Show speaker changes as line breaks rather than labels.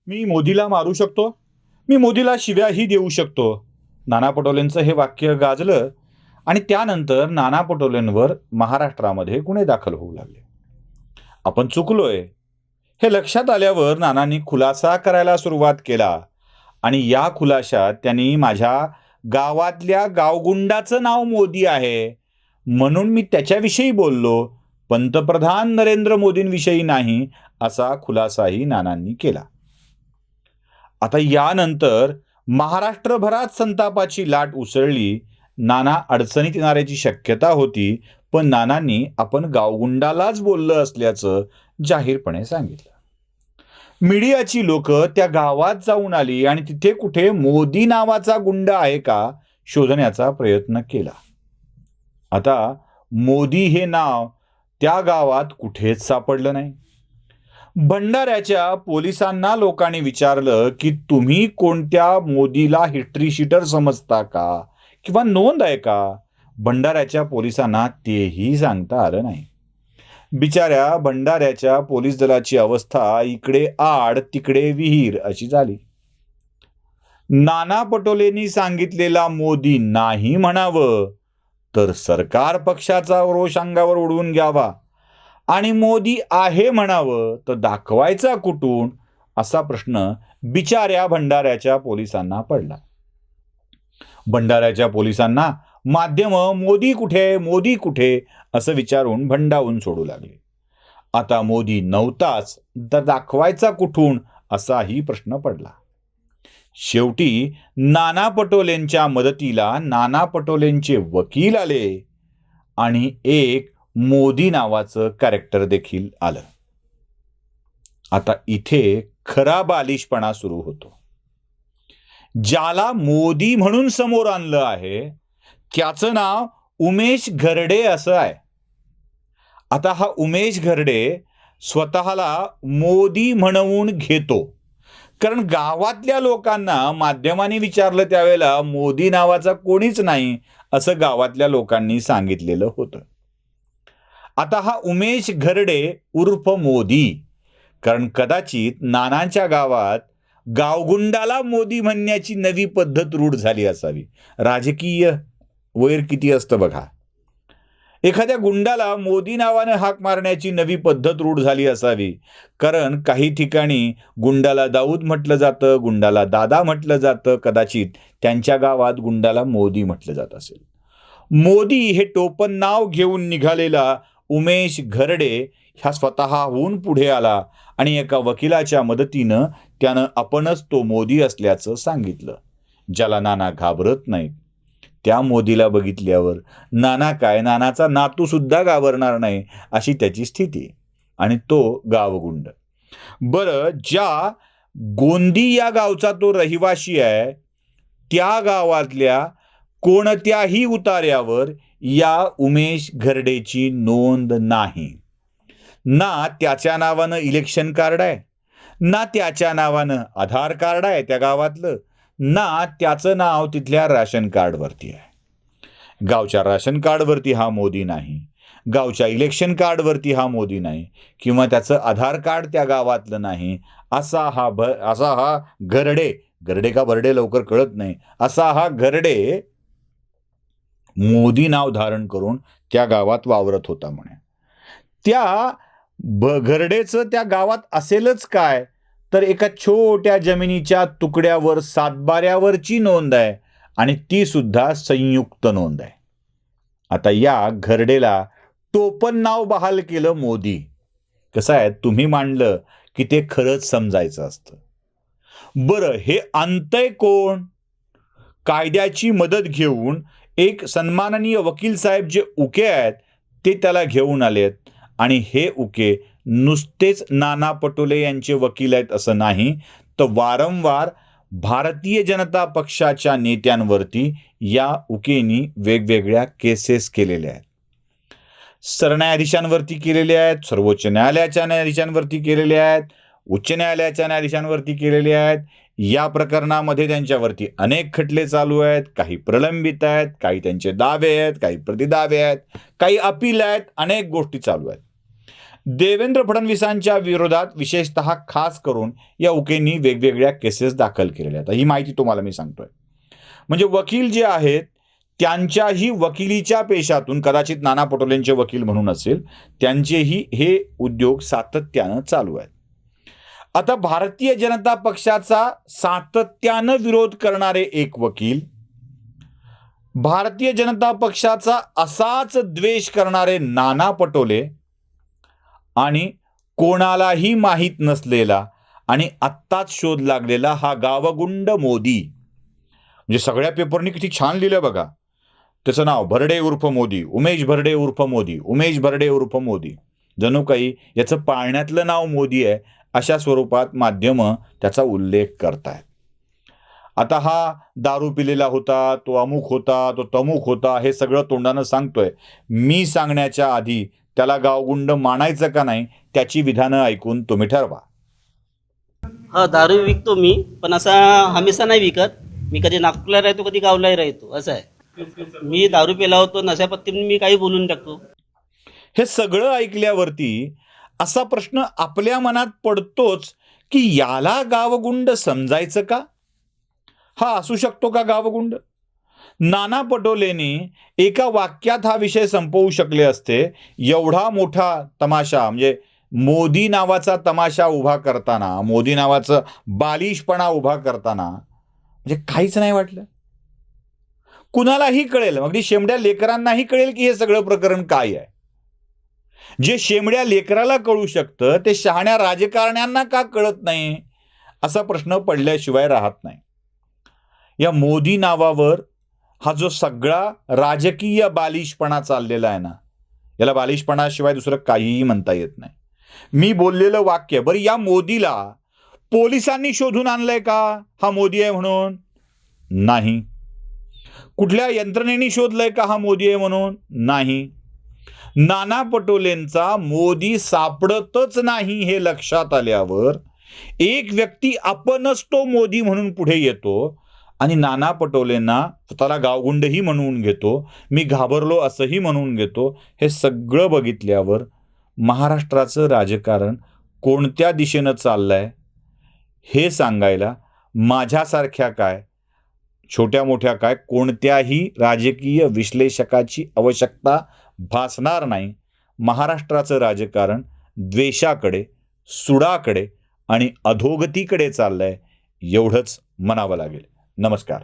मी मोदीला मारू शकतो. मी मोदीला शिव्याही देऊ शकतो. नाना पटोलेंचं हे वाक्य गाजलं आणि त्यानंतर नाना पटोलेंवर महाराष्ट्रामध्ये गुन्हे दाखल होऊ लागले. आपण चुकलोय हे लक्षात आल्यावर नानांनी खुलासा करायला सुरुवात केला आणि या खुलाशात त्यांनी माझ्या गावातल्या गावगुंडाचं नाव मोदी आहे म्हणून मी त्याच्याविषयी बोललो, पंतप्रधान नरेंद्र मोदींविषयी नाही, असा खुलासाही नानांनी केला. आता यानंतर महाराष्ट्रभरात संतापाची लाट उसळली. नाना अडचणीत येण्याची शक्यता होती, पण नानांनी आपण गावगुंडालाच बोललं असल्याचं जाहीरपणे सांगितलं. मीडियाची लोक त्या गावात जाऊन आली आणि तिथे कुठे मोदी नावाचा गुंड आहे का शोधण्याचा प्रयत्न केला. आता मोदी हे नाव त्या गावात कुठेच सापडलं नाही. भंडाऱ्याच्या पोलिसांना लोकांनी विचारलं की तुम्ही कोणत्या मोदीला हिस्ट्री शीटर समजता का किंवा नोंद आहे का. भंडाऱ्याच्या पोलिसांना तेही सांगता आलं नाही. बिचाऱ्या भंडाऱ्याच्या पोलीस दलाची अवस्था इकडे आड तिकडे विहीर अशी झाली. नाना पटोलेंनी सांगितलेला मोदी नाही म्हणावं तर सरकार पक्षाचा रोष अंगावर उडवून घ्यावा आणि मोदी आहे म्हणावं तर दाखवायचा कुठून, असा प्रश्न बिचाऱ्या भंडाऱ्याच्या पोलिसांना पडला. भंडाऱ्याच्या पोलिसांना माध्यम मोदी कुठे मोदी कुठे असं विचारून भंडावून सोडू लागले. आता मोदी नव्हताच तर दाखवायचा कुठून असाही प्रश्न पडला. शेवटी नाना पटोलेंच्या मदतीला नाना पटोलेंचे वकील आले आणि एक मोदी नावाचं कॅरेक्टर देखील आलं. आता इथे खरा बालिशपणा सुरू होतो. ज्याला मोदी म्हणून समोर आणलं आहे त्याचं नाव उमेश घरडे असं आहे. आता हा उमेश घरडे स्वतःला मोदी म्हणवून घेतो, कारण गावातल्या लोकांना माध्यमांनी विचारलं त्यावेळेला मोदी नावाचा कोणीच नाही असं गावातल्या लोकांनी सांगितलेलं होतं. आता हा उमेश घरडे उर्फ मोदी, कारण कदाचित नानांच्या गावात गावगुंडाला मोदी म्हणण्याची नवी पद्धत रूढ झाली असावी. राजकीय वैर किती असतं बघा. एखाद्या गुंडाला मोदी नावाने हाक मारण्याची नवी पद्धत रूढ झाली असावी, कारण काही ठिकाणी गुंडाला दाऊद म्हटलं जातं, गुंडाला दादा म्हटलं जातं. कदाचित त्यांच्या गावात गुंडाला मोदी म्हटलं जात असेल. मोदी हे टोपण नाव घेऊन निघालेला उमेश घरडे ह्या स्वतःहून पुढे आला आणि एका वकिलाच्या मदतीनं त्यानं आपणच तो मोदी असल्याचं सांगितलं. ज्याला नाना घाबरत नाहीत त्या मोदीला बघितल्यावर नाना काय, नानाचा नातू सुद्धा घाबरणार नाही अशी त्याची स्थिती. आणि तो गावगुंड. बरं, ज्या गोंदी या गावचा तो रहिवाशी आहे त्या गावातल्या कोणत्याही उतार्यावर या उमेश घरडेची नोंद नाही. ना त्याच्या नावानं इलेक्शन कार्ड आहे, ना त्याच्या नावानं आधार कार्ड आहे त्या गावातलं, ना त्याचं नाव तिथल्या राशन कार्डवरती आहे. गावच्या राशन कार्डवरती हा मोदी नाही, गावच्या इलेक्शन कार्डवरती हा मोदी नाही, किंवा त्याचं आधार कार्ड त्या गावातलं नाही. असा हा घरडे का बर्डे लवकर कळत नाही, असा हा घरडे मोदी नाव धारण करून त्या गावात वावरत होता म्हणे. त्या घरडेचं त्या गावात असेलच काय तर एका छोट्या जमिनीच्या तुकड्यावर सातबाऱ्यावरची नोंद आहे आणि ती सुद्धा संयुक्त नोंद आहे. आता या घरडेला टोपण नाव बहाल केलं मोदी. कसं आहे, तुम्ही मांडलं की ते खरंच समजायचं असतं. बरं, हे आणतंय कोण? कायद्याची मदत घेऊन एक सन्माननीय वकील साहेब जे उके आहेत ते त्याला घेऊन आलेत. आणि हे उके नुसतेच नाना पटोले यांचे वकील आहेत असं नाही, तर वारंवार भारतीय जनता पक्षाच्या नेत्यांवरती या उकेनी वेगवेगळ्या केसेस केलेल्या आहेत. सरन्यायाधीशांवरती केलेल्या आहेत, सर्वोच्च न्यायालयाच्या न्यायाधीशांवरती केलेल्या आहेत, उच्च न्यायालयाच्या न्यायाधीशांवरती केलेल्या आहेत. या प्रकरणामध्ये त्यांच्यावरती अनेक खटले चालू आहेत. काही प्रलंबित आहेत, काही त्यांचे दावे आहेत, काही प्रतिदावे आहेत, काही अपील आहेत, अनेक गोष्टी चालू आहेत. देवेंद्र फडणवीसांच्या विरोधात विशेषतः खास करून या उकेंनी वेगवेगळ्या केसेस दाखल केलेल्या आहेत. ही माहिती तुम्हाला मी सांगतोय. म्हणजे वकील जे आहेत त्यांच्याही वकिलीच्या पेशातून, कदाचित नाना पटोलेंचे वकील म्हणून असेल, त्यांचेही हे उद्योग सातत्यानं चालू आहेत. आता भारतीय जनता पक्षाचा सातत्यानं विरोध करणारे एक वकील, भारतीय जनता पक्षाचा असाच द्वेष करणारे नाना पटोले आणि कोणालाही माहीत नसलेला आणि आत्ताच शोध लागलेला हा गावगुंड मोदी. म्हणजे सगळ्या पेपरनी किती छान लिहिलं बघा. त्याचं नाव भरडे उर्फ मोदी, उमेश भरडे उर्फ मोदी, उमेश भरडे उर्फ मोदी. जणू काही याचं पाळण्यातलं नाव मोदी आहे अशा स्वरूपात माध्यमं त्याचा उल्लेख करतायत. आता हा दारू पिलेला होता, तो अमुक होता, तो तमुक होता, हे सगळं तोंडानं सांगतोय. मी सांगण्याच्या आधी त्याला गावगुंड मानायचं का नाही त्याची विधानं ऐकून तुम्ही ठरवा.
हा, दारू विकतो मी, पण असा हमेशा नाही विकत. मी कधी नागपूरला राहतो, कधी गावलाही राहतो, असं आहे. मी दारू पेला होतो, नशापत्तीने मी काही बोलून टाकतो.
हे सगळं ऐकल्यावरती असा प्रश्न आपल्या मनात पडतोच की याला गावगुंड समजायचं का? हा असू शकतो का गावगुंड? नाना पटोलेंनी एका वाक्यात हा विषय संपवू शकले असते. एवढा मोठा तमाशा, म्हणजे मोदी नावाचा तमाशा उभा करताना, मोदी नावाचं बालिशपणा उभा करताना म्हणजे काहीच नाही वाटलं. कुणालाही कळेल, अगदी शेमड्या लेकरांनाही कळेल की हे सगळं प्रकरण काय आहे. जे शेमड्या लेकराला कळू शकतं ते शहाण्या राजकारण्यांना का कळत नाही असा प्रश्न पडल्याशिवाय राहत नाही. या मोदी नावावर हा जो सगळा राजकीय बालिशपणा चाललेला आहे ना, याला बालिशपणाशिवाय दुसरं काहीही म्हणता येत नाही. मी बोललेलं वाक्य, बरं या मोदीला पोलिसांनी शोधून आणलंय का हा मोदी आहे म्हणून? नाही. कुठल्या यंत्रणेने शोधलंय का हा मोदी आहे म्हणून? नाही. नाना पटोलेंचा मोदी सापडतच नाही हे लक्षात आल्यावर एक व्यक्ती आपणच तो मोदी म्हणून पुढे येतो आणि नाना पटोलेंना स्वतःला गावगुंडही म्हणून घेतो, मी घाबरलो असंही म्हणून घेतो. हे सगळं बघितल्यावर महाराष्ट्राचं राजकारण कोणत्या दिशेनं चाललंय हे सांगायला माझ्यासारख्या काय, छोट्या मोठ्या काय, कोणत्याही राजकीय विश्लेषकाची आवश्यकता भासणार नाही. महाराष्ट्राचं राजकारण द्वेषाकडे, सुडाकडे आणि अधोगतीकडे चाललंय एवढंच म्हणावं लागेल. नमस्कार.